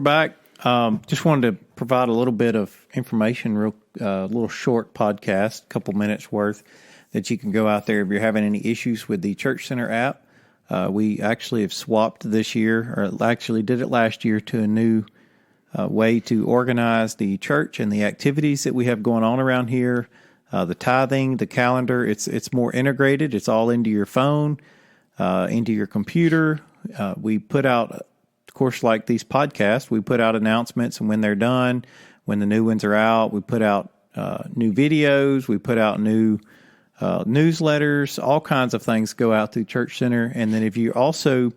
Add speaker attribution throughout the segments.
Speaker 1: back. Just wanted to provide a little bit of information, little short podcast, couple minutes worth, that you can go out there if you're having any issues with the Church Center app. We actually have swapped this year, or actually did it last year, to a new way to organize the church and the activities that we have going on around here. The tithing, the calendar, it's more integrated. It's all into your phone, into your computer. We put out, of course, like these podcasts, we put out announcements, and when they're done, when the new ones are out, we put out new videos, we put out new newsletters, all kinds of things go out through Church Center. And then if you also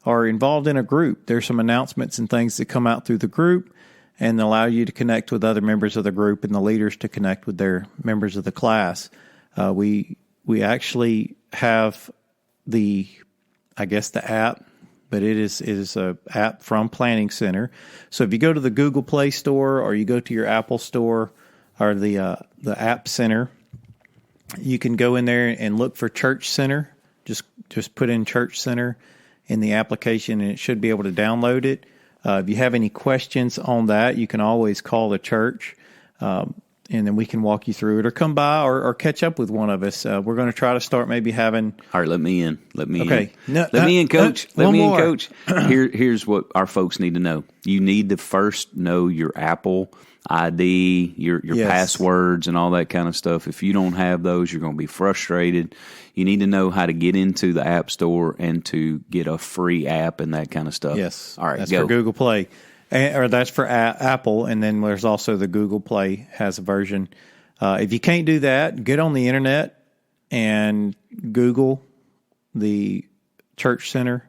Speaker 1: are involved in a group, there's some announcements and things that come out through the group and allow you to connect with other members of the group and the leaders to connect with their members of the class. We actually have the app, but it is a app from Planning Center. So if you go to the Google Play Store or you go to your Apple Store or the App Center, you can go in there and look for Church Center. Just put in Church Center in the application, and it should be able to download it. If you have any questions on that, you can always call the church, and then we can walk you through it, or come by or catch up with one of us. We're going to try to start maybe having...
Speaker 2: All right, let me in.
Speaker 1: Okay.
Speaker 2: Let me in, Coach. Let me in, Coach. Here's what our folks need to know. You need to first know your Apple ID, your passwords, and all that kind of stuff. If you don't have those, you're going to be frustrated. You need to know how to get into the App Store and to get a free app and that kind of stuff.
Speaker 1: Yes.
Speaker 2: All right,
Speaker 1: that's
Speaker 2: go.
Speaker 1: For Google Play. Or that's for Apple, and then there's also the Google Play has a version. If you can't do that, get on the internet and Google the Church Center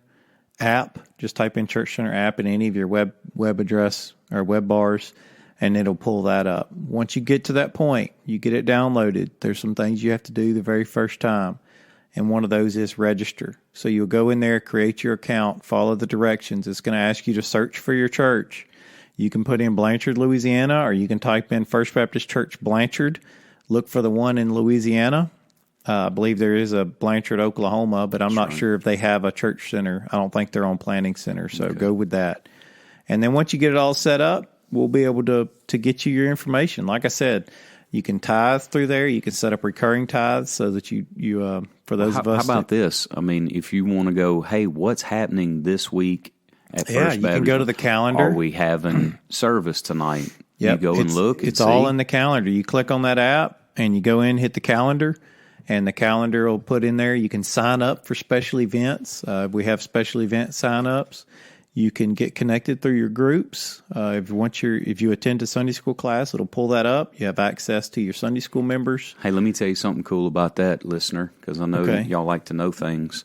Speaker 1: app. Just type in Church Center app in any of your web address or web bars, and it'll pull that up. Once you get to that point, you get it downloaded. There's some things you have to do the very first time, and one of those is register. So you'll go in there, create your account, follow the directions. It's going to ask you to search for your church. You can put in Blanchard, Louisiana, or you can type in First Baptist Church Blanchard. Look for the one in Louisiana. I believe there is a Blanchard, Oklahoma, but I'm not sure if they have a church center. I don't think they're on Planning Center, so go with that. And then once you get it all set up, we'll be able to get you your information. Like I said, you can tithe through there. You can set up recurring tithes so that you for those of us.
Speaker 2: How about this? I mean, if you want to go, hey, what's happening this week at First Baptist?
Speaker 1: You can go to the calendar.
Speaker 2: Are we having service tonight?
Speaker 1: Yep.
Speaker 2: You go and look.
Speaker 1: It's all in the calendar. You click on that app and you go in, hit the calendar, and the calendar will put in there. You can sign up for special events. We have special event sign-ups. You can get connected through your groups. If you attend a Sunday school class, it'll pull that up. You have access to your Sunday school members.
Speaker 2: Hey, let me tell you something cool about that, listener, because I know y'all like to know things.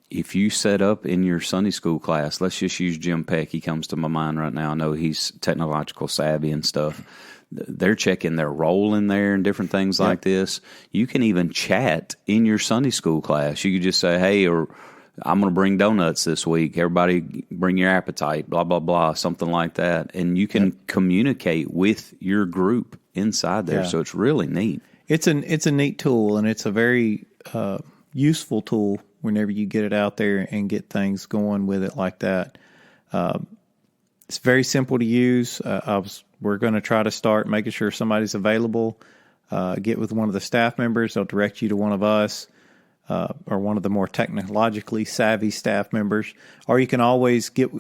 Speaker 2: If you set up in your Sunday school class, let's just use Jim Peck. He comes to my mind right now. I know he's technological savvy and stuff. They're checking their roll in there and different things like this. You can even chat in your Sunday school class. You could just say, hey, or I'm going to bring donuts this week. Everybody bring your appetite, blah, blah, blah, something like that. And you can communicate with your group inside there. So it's really neat. It's
Speaker 1: a neat tool, and it's a very useful tool whenever you get it out there and get things going with it like that. It's very simple to use. We're going to try to start making sure somebody's available. Get with one of the staff members. They'll direct you to one of us. Or one of the more technologically savvy staff members. Or you can always get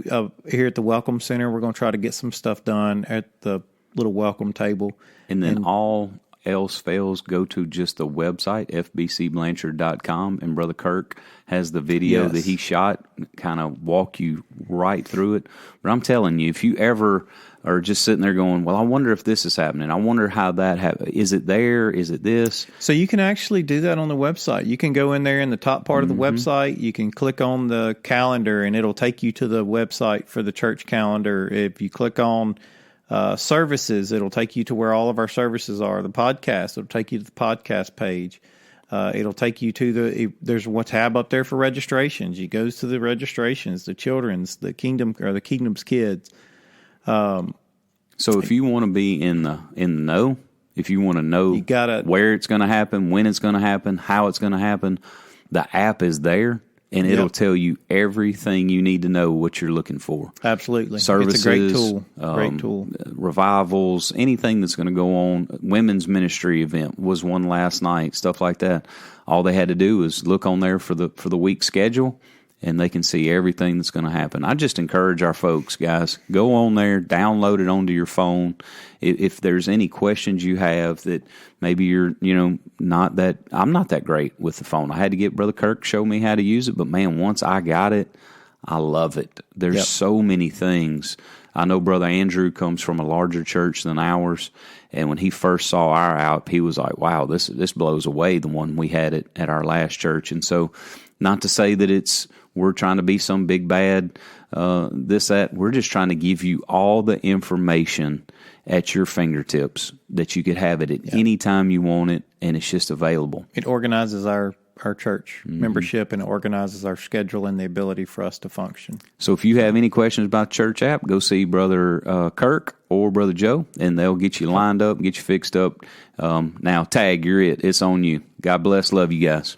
Speaker 1: here at the Welcome Center. We're going to try to get some stuff done at the little welcome table.
Speaker 2: And then all else fails, go to just the website, fbcblanchard.com, and Brother Kirk has the video that he shot, kind of walk you right through it. But I'm telling you, if you ever are just sitting there going, well, I wonder if this is happening. I wonder how that happened. Is it there? Is it this?
Speaker 1: So you can actually do that on the website. You can go in there in the top part of the website. You can click on the calendar, and it'll take you to the website for the church calendar. If you click on services, it'll take you to where all of our services are. The podcast, it'll take you to the podcast page. It'll take you to there's a tab up there for registrations. You goes to the registrations, the children's, the Kingdom's Kids.
Speaker 2: So if you want to be in the know, if you want to know where it's going to happen, when it's going to happen, how it's going to happen, the app is there. and it'll tell you everything you need to know what you're looking for.
Speaker 1: Absolutely.
Speaker 2: Services,
Speaker 1: it's a great tool. Great tool.
Speaker 2: Revivals, anything that's going to go on. Women's ministry event was one last night, stuff like that. All they had to do is look on there for the week schedule, and they can see everything that's going to happen. I just encourage our folks, guys, go on there, download it onto your phone. If there's any questions you have that maybe you're, I'm not that great with the phone. I had to get Brother Kirk show me how to use it, but man, once I got it, I love it. There's so many things. I know Brother Andrew comes from a larger church than ours, and when he first saw our app, he was like, wow, this blows away the one we had at our last church. And so, not to say that we're trying to be some big bad that. We're just trying to give you all the information at your fingertips that you could have it at any time you want it, and it's just available.
Speaker 1: It organizes our church membership, and it organizes our schedule and the ability for us to function.
Speaker 2: So if you have any questions about Church App, go see Brother Kirk or Brother Joe, and they'll get you lined up, get you fixed up. Now, Tag, you're it. It's on you. God bless. Love you guys.